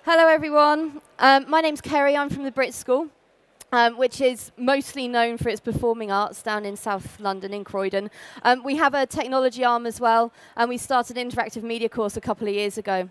Hello, everyone. My name's Kerry. I'm from the BRIT School, which is mostly known for its performing arts down in South London in Croydon. We have a technology arm as well, and we started an interactive media course a couple of years ago.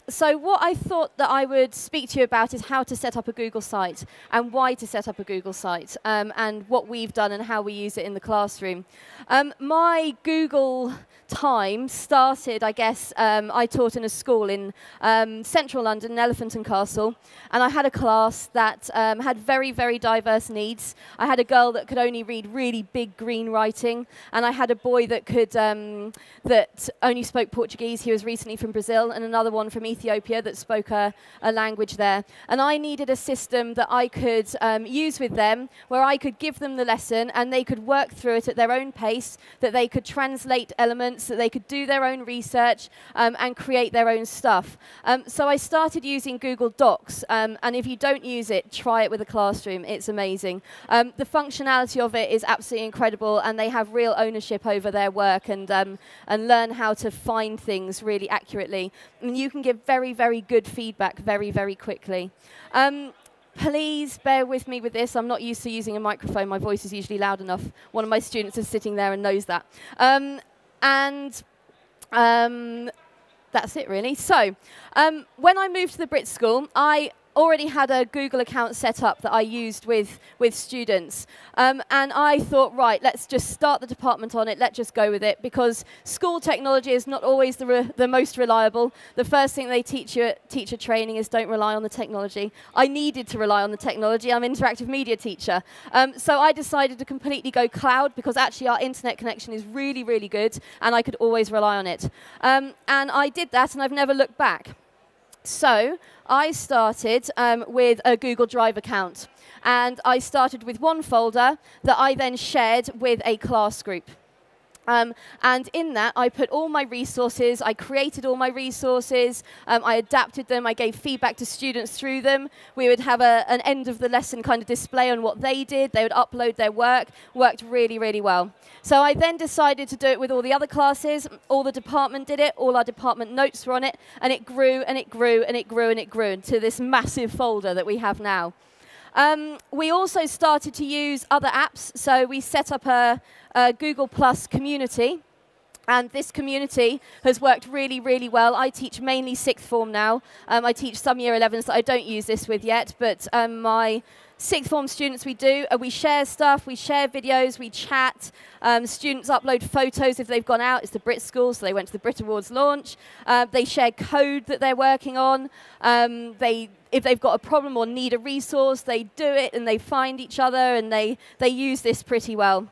So what I thought that I would speak to you about is how to set up a Google site and why to set up a Google site, and what we've done and how we use it in the classroom. My Google time started, I guess, I taught in a school in central London, Elephant and Castle, and I had a class that had very, very diverse needs. I had a girl that could only read really big green writing, and I had a boy that could that only spoke Portuguese. He was recently from Brazil, and another one from Ethiopia that spoke a language there. And I needed a system that I could use with them, where I could give them the lesson, and they could work through it at their own pace, that they could translate elements, that they could do their own research, and create their own stuff. So I started using Google Docs, and if you don't use it, try it with a classroom. It's amazing. The functionality of it is absolutely incredible, and they have real ownership over their work and learn how to find things really accurately. And you can give very, very good feedback very, very quickly. Please bear with me with this. I'm not used to using a microphone. My voice is usually loud enough. One of my students is sitting there and knows that. That's it, really. So when I moved to the BRIT School, I already had a Google account set up that I used with students. And I thought, right, let's just start the department on it. Let's just go with it, because school technology is not always the most reliable. The first thing they teach you at teacher training is don't rely on the technology. I needed to rely on the technology. I'm an interactive media teacher. So I decided to completely go cloud, because actually our internet connection is really, really good, and I could always rely on it. And I did that, and I've never looked back. So I started with a Google Drive account, and I started with one folder that I then shared with a class group. And in that, I put all my resources, I created all my resources, I adapted them, I gave feedback to students through them. We would have an end of the lesson kind of display on what they did. They would upload their work. Worked really, really well. So I then decided to do it with all the other classes. All the department did it. All our department notes were on it. And it grew, and it grew, and it grew, and it grew into this massive folder that we have now. We also started to use other apps. So we set up a Google Plus community, and this community has worked really, really well. I teach mainly sixth form now. I teach some year 11s that I don't use this with yet, but my sixth form students, we share stuff, we share videos, we chat. Students upload photos if they've gone out. It's the BRIT School, so they went to the BRIT Awards launch. They share code that they're working on. If they've got a problem or need a resource, they do it, and they find each other, and they use this pretty well.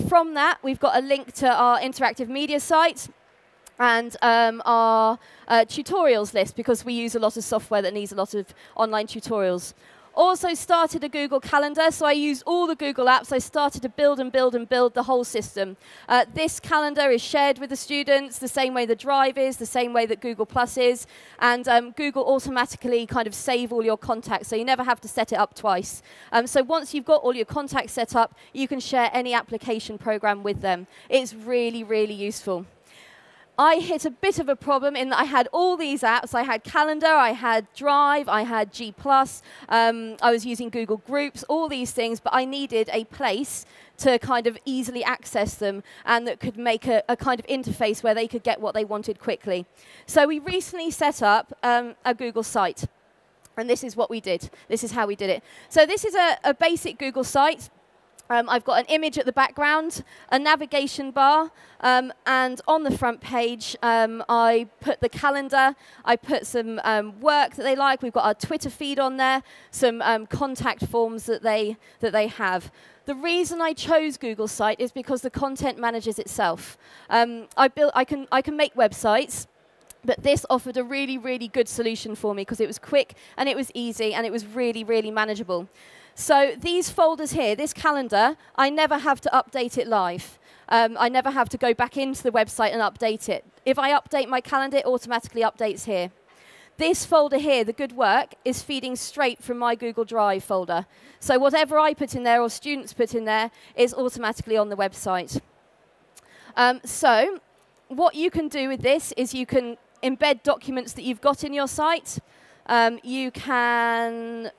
From that, we've got a link to our interactive media site and our tutorials list, because we use a lot of software that needs a lot of online tutorials. Also started a Google Calendar, so I used all the Google apps. I started to build and build and build the whole system. This calendar is shared with the students the same way the Drive is, the same way that Google Plus is, and Google automatically kind of save all your contacts, so you never have to set it up twice. So once you've got all your contacts set up, you can share any application program with them. It's really, really useful. I hit a bit of a problem in that I had all these apps. I had Calendar, I had Drive, I had G+, I was using Google Groups, all these things, but I needed a place to kind of easily access them, and that could make a kind of interface where they could get what they wanted quickly. So we recently set up a Google site, and this is what we did. This is how we did it. So this is a basic Google site. I've got an image at the background, a navigation bar, and on the front page, I put the calendar, I put some work that they like. We've got our Twitter feed on there, some contact forms that they have. The reason I chose Google Site is because the content manages itself. I can make websites, but this offered a really, really good solution for me, because it was quick, and it was easy, and it was really, really manageable. So these folders here, this calendar, I never have to update it live. I never have to go back into the website and update it. If I update my calendar, it automatically updates here. This folder here, the good work, is feeding straight from my Google Drive folder. So whatever I put in there or students put in there is automatically on the website. So what you can do with this is you can embed documents that you've got in your site. You can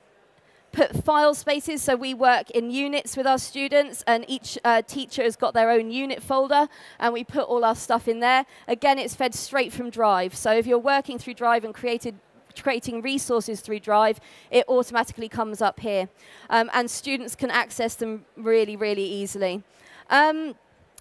put file spaces, so we work in units with our students, and each teacher has got their own unit folder, and we put all our stuff in there. Again, it's fed straight from Drive, so if you're working through Drive and creating resources through Drive, it automatically comes up here. And students can access them really, really easily.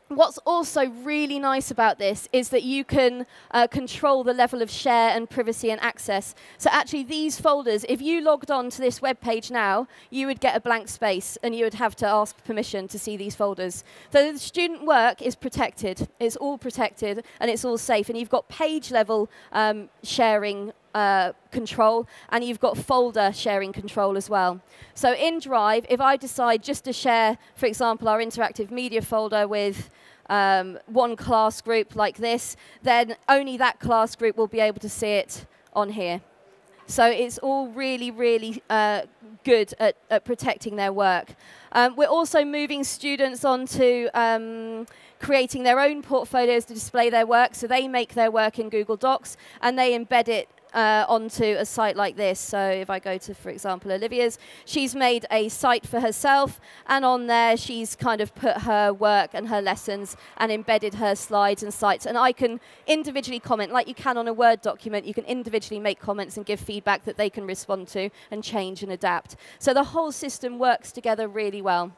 What's also really nice about this is that you can control the level of share and privacy and access. So actually these folders, if you logged on to this web page now, you would get a blank space and you would have to ask permission to see these folders. So the student work is protected. It's all protected and it's all safe. And you've got page level sharing control, and you've got folder sharing control as well. So in Drive, if I decide just to share, for example, our interactive media folder with one class group like this, then only that class group will be able to see it on here. So it's all really, really good at protecting their work. We're also moving students on to creating their own portfolios to display their work. So they make their work in Google Docs, and they embed it onto a site like this. So if I go to, for example, Olivia's, she's made a site for herself, and on there she's kind of put her work and her lessons and embedded her slides and sites. And I can individually comment, like you can on a Word document. You can individually make comments and give feedback that they can respond to and change and adapt. So the whole system works together really well.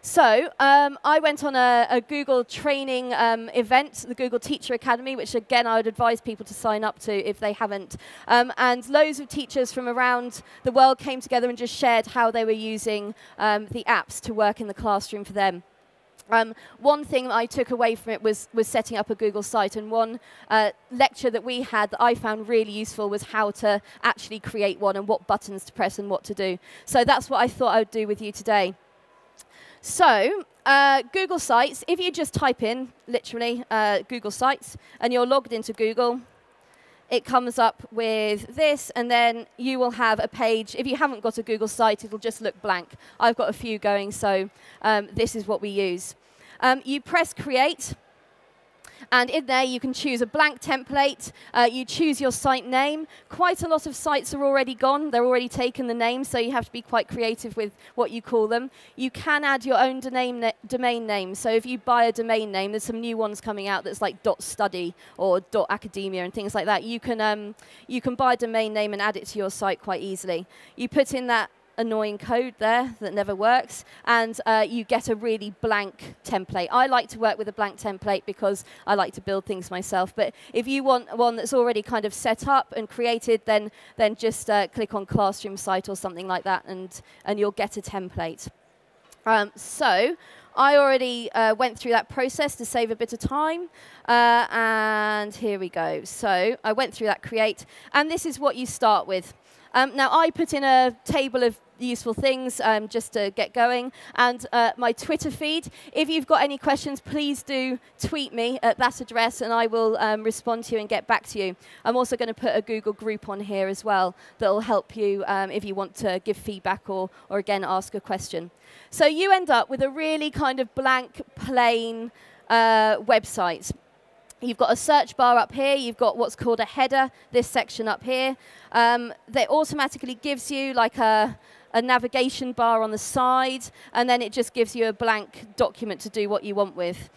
So I went on a Google training event, the Google Teacher Academy, which again I would advise people to sign up to if they haven't. And loads of teachers from around the world came together and just shared how they were using the apps to work in the classroom for them. One thing that I took away from it was setting up a Google site, and one lecture that we had that I found really useful was how to actually create one and what buttons to press and what to do. So that's what I thought I would do with you today. So, Google Sites, if you just type in, literally, Google Sites, and you're logged into Google, it comes up with this, and then you will have a page. If you haven't got a Google site, it'll just look blank. I've got a few going, so this is what we use. You press Create, and in there you can choose a blank template. You choose your site name. Quite a lot of sites are already gone. They're already taken the name, so you have to be quite creative with what you call them. You can add your own domain name. So if you buy a domain name, there's some new ones coming out that's like .study or .academia and things like that. You can buy a domain name and add it to your site quite easily. You put in that annoying code there that never works, and you get a really blank template. I like to work with a blank template because I like to build things myself, but if you want one that's already kind of set up and created, then just click on Classroom Site or something like that, and you'll get a template. So I already went through that process to save a bit of time, and here we go. So I went through that create, and this is what you start with. Now, I put in a table of useful things just to get going, and my Twitter feed. If you've got any questions, please do tweet me at that address, and I will respond to you and get back to you. I'm also going to put a Google group on here as well that will help you if you want to give feedback or again, ask a question. So you end up with a really kind of blank, plain website. You've got a search bar up here. You've got what's called a header, this section up here. That automatically gives you like a navigation bar on the side, and then it just gives you a blank document to do what you want with.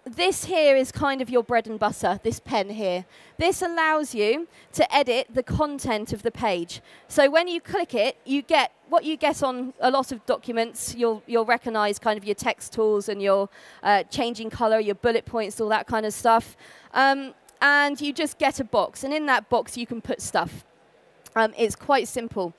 This here is kind of your bread and butter, this pen here. This allows you to edit the content of the page. So when you click it, you get what you get on a lot of documents. You'll recognize kind of your text tools and your changing color, your bullet points, all that kind of stuff. And you just get a box, and in that box you can put stuff. It's quite simple.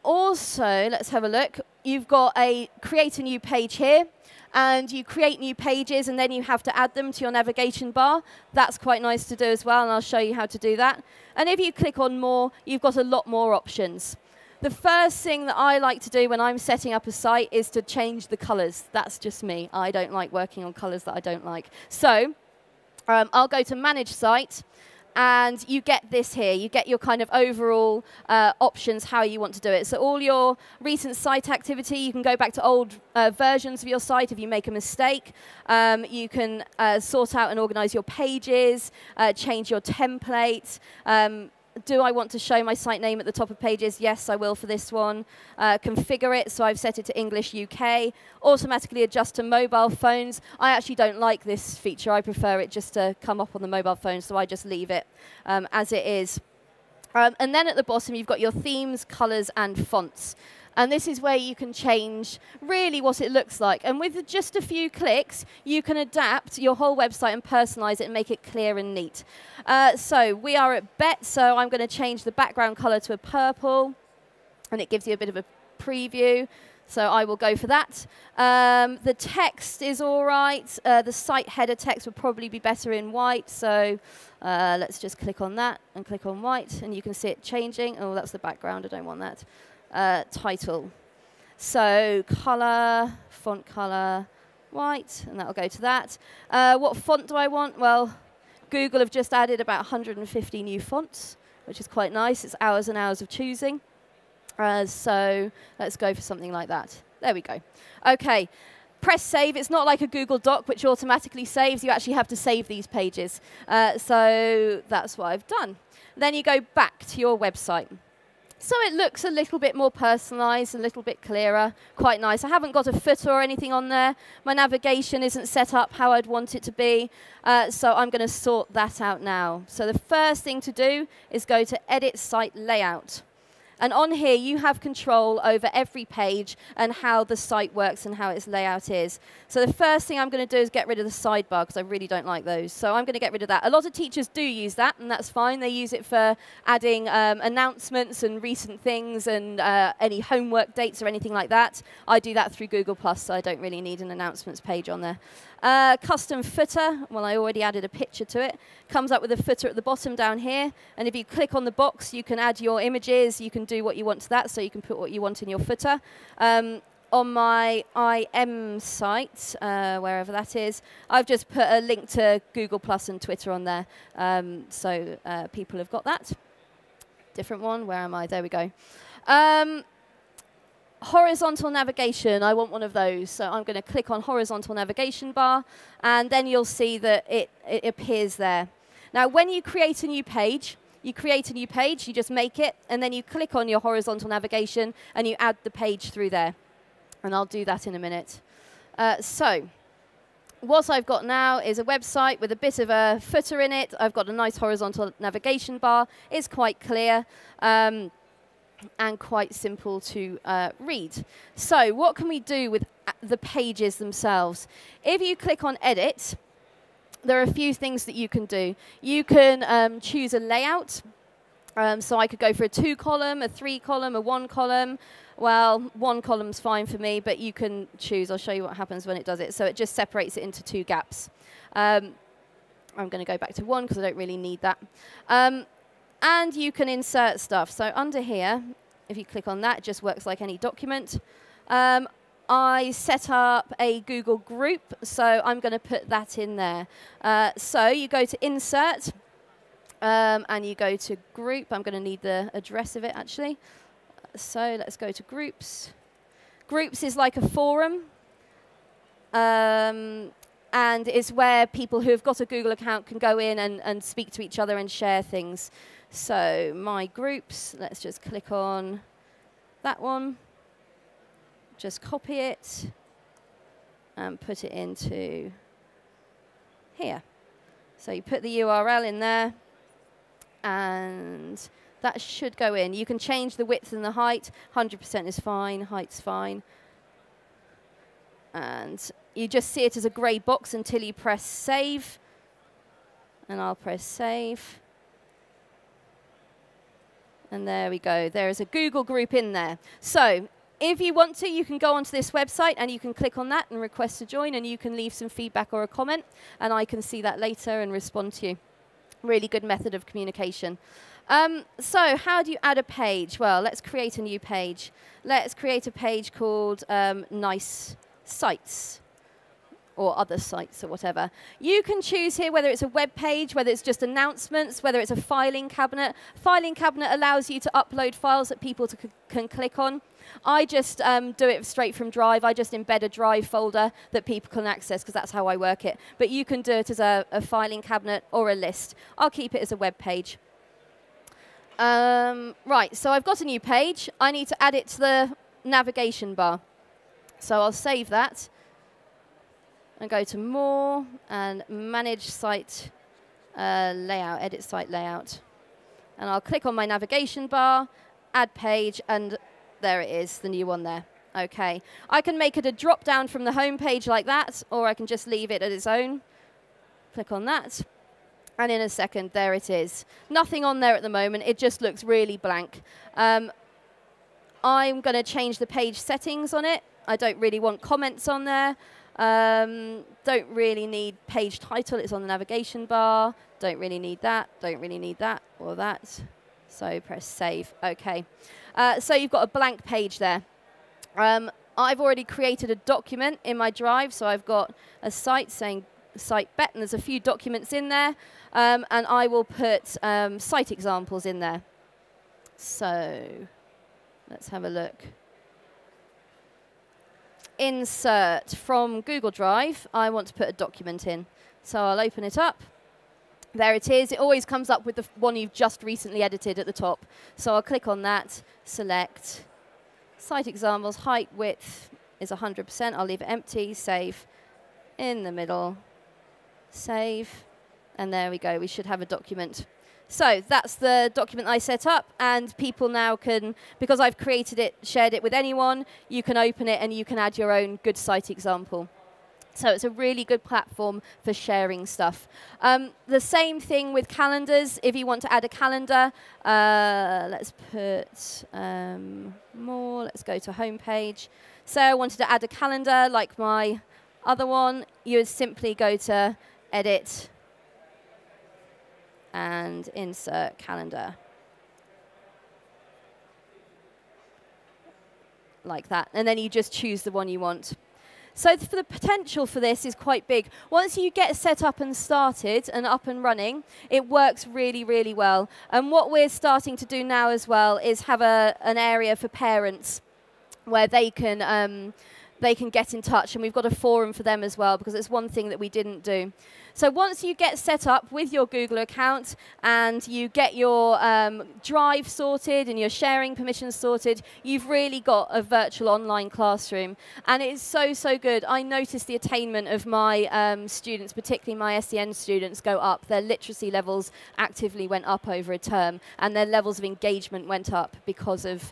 Also, let's have a look. You've got a create a new page here, and you create new pages, and then you have to add them to your navigation bar. That's quite nice to do as well, and I'll show you how to do that. And if you click on more, you've got a lot more options. The first thing that I like to do when I'm setting up a site is to change the colors. That's just me. I don't like working on colors that I don't like. So I'll go to Manage Site, and you get this here. You get your kind of overall options, how you want to do it. So all your recent site activity, you can go back to old versions of your site if you make a mistake. You can sort out and organize your pages, change your templates. Do I want to show my site name at the top of pages? Yes, I will for this one. Configure it, so I've set it to English UK. Automatically adjust to mobile phones. I actually don't like this feature. I prefer it just to come up on the mobile phone, so I just leave it as it is. And then at the bottom, you've got your themes, colors, and fonts. And this is where you can change really what it looks like. And with just a few clicks, you can adapt your whole website and personalize it and make it clear and neat. So we are at BETT, so I'm going to change the background color to a purple. And it gives you a bit of a preview. So I will go for that. The text is all right. The site header text would probably be better in white. So let's just click on that and click on white. And you can see it changing. Oh, that's the background. I don't want that. Title. So color, font color, white, and that'll go to that. What font do I want? Well, Google have just added about 150 new fonts, which is quite nice. It's hours and hours of choosing. So let's go for something like that. There we go. OK. Press save. It's not like a Google Doc, which automatically saves. You actually have to save these pages. So that's what I've done. Then you go back to your website. So it looks a little bit more personalized, a little bit clearer, quite nice. I haven't got a footer or anything on there. My navigation isn't set up how I'd want it to be. So I'm going to sort that out now. So the first thing to do is go to Edit Site Layout. And on here, you have control over every page and how the site works and how its layout is. So the first thing I'm going to do is get rid of the sidebar, because I really don't like those. So I'm going to get rid of that. A lot of teachers do use that, and that's fine. They use it for adding announcements and recent things and any homework dates or anything like that. I do that through Google+, so I don't really need an announcements page on there. Custom footer, well, I already added a picture to it. Comes up with a footer at the bottom down here. And if you click on the box, you can add your images. You can do what you want to that, so you can put what you want in your footer. On my IM site, wherever that is, I've just put a link to Google+ and Twitter on there. So people have got that. Different one. Where am I? There we go. Horizontal navigation, I want one of those. So I'm going to click on horizontal navigation bar, and then you'll see that it appears there. Now, when you create a new page, you just make it, and then you click on your horizontal navigation, and you add the page through there. And I'll do that in a minute. So what I've got now is a website with a bit of a footer in it. I've got a nice horizontal navigation bar. It's quite clear. And quite simple to read. So what can we do with the pages themselves? If you click on Edit, there are a few things that you can do. You can choose a layout. So I could go for a 2-column, a 3-column, a 1-column. Well, 1 column's fine for me, but you can choose. I'll show you what happens when it does it. So it just separates it into 2 gaps. I'm going to go back to 1 because I don't really need that. And you can insert stuff. So under here, if you click on that, it just works like any document. I set up a Google group, so I'm going to put that in there. So you go to Insert, and you go to Group. I'm going to need the address of it, actually. So let's go to Groups. Groups is like a forum. And it's where people who have got a Google account can go in and speak to each other and share things. So my groups, let's just click on that one. Just copy it and put it into here. So you put the URL in there, and that should go in. You can change the width and the height. 100% is fine, height's fine. And you just see it as a grey box until you press Save. And I'll press Save. And there we go. There is a Google group in there. So if you want to, you can go onto this website and you can click on that and request to join, and you can leave some feedback or a comment, and I can see that later and respond to you. Really good method of communication. So how do you add a page? Well, let's create a new page. Let's create a page called Nice Sites, or other sites or whatever. You can choose here whether it's a web page, whether it's just announcements, whether it's a filing cabinet. Filing cabinet allows you to upload files that people can click on. I just do it straight from Drive. I just embed a Drive folder that people can access, because that's how I work it. But you can do it as a filing cabinet or a list. I'll keep it as a web page. Right, so I've got a new page. I need to add it to the navigation bar. So I'll save that and go to More and Manage Site Layout, Edit Site Layout. And I'll click on my navigation bar, Add Page, and there it is, the new one there. OK. I can make it a drop down from the home page like that, or I can just leave it at its own. Click on that. And in a second, there it is. Nothing on there at the moment. It just looks really blank. I'm going to change the page settings on it. I don't really want comments on there. Don't really need page title. It's on the navigation bar. Don't really need that. Don't really need that or that. So press Save. OK. So you've got a blank page there. I've already created a document in my drive. So I've got a site saying Site BETT, and there's a few documents in there. And I will put site examples in there. So let's have a look. Insert from Google Drive. I want to put a document in. So I'll open it up. There it is. It always comes up with the one you've just recently edited at the top. So I'll click on that, select site examples, height, width is 100%. I'll leave it empty, save in the middle, save, and there we go. We should have a document. So that's the document I set up, and people now can, because I've created it, shared it with anyone, you can open it and you can add your own good site example. So it's a really good platform for sharing stuff. The same thing with calendars. If you want to add a calendar, let's put more. Let's go to homepage. So I wanted to add a calendar like my other one. You would simply go to Edit and Insert Calendar. Like that. And then you just choose the one you want. So for the potential for this is quite big. Once you get set up and started and up and running, it works really, really well. And what we're starting to do now as well is have an area for parents where they can get in touch. And we've got a forum for them as well, because it's one thing that we didn't do. So once you get set up with your Google account and you get your drive sorted and your sharing permissions sorted, you've really got a virtual online classroom. And it's so, so good. I noticed the attainment of my students, particularly my SEN students, go up. Their literacy levels actively went up over a term, and their levels of engagement went up because of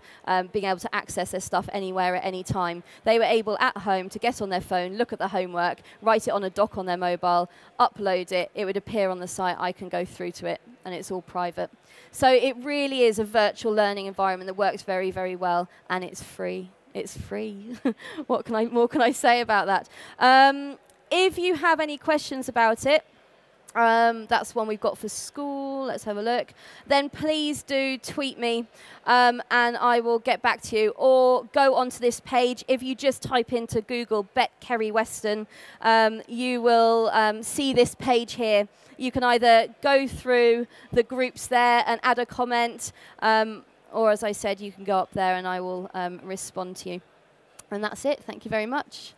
being able to access their stuff anywhere at any time. They were able at home to get on their phone, look at the homework, write it on a doc on their mobile, upload it, it would appear on the site, I can go through to it, and it's all private. So it really is a virtual learning environment that works very, very well, and it's free. It's free. What more can I say about that? If you have any questions about it, that's one we've got for school. Let's have a look. Then please do tweet me, and I will get back to you. Or go onto this page. If you just type into Google BETT Kerry Weston, you will see this page here. You can either go through the groups there and add a comment, or as I said, you can go up there and I will respond to you. And that's it. Thank you very much.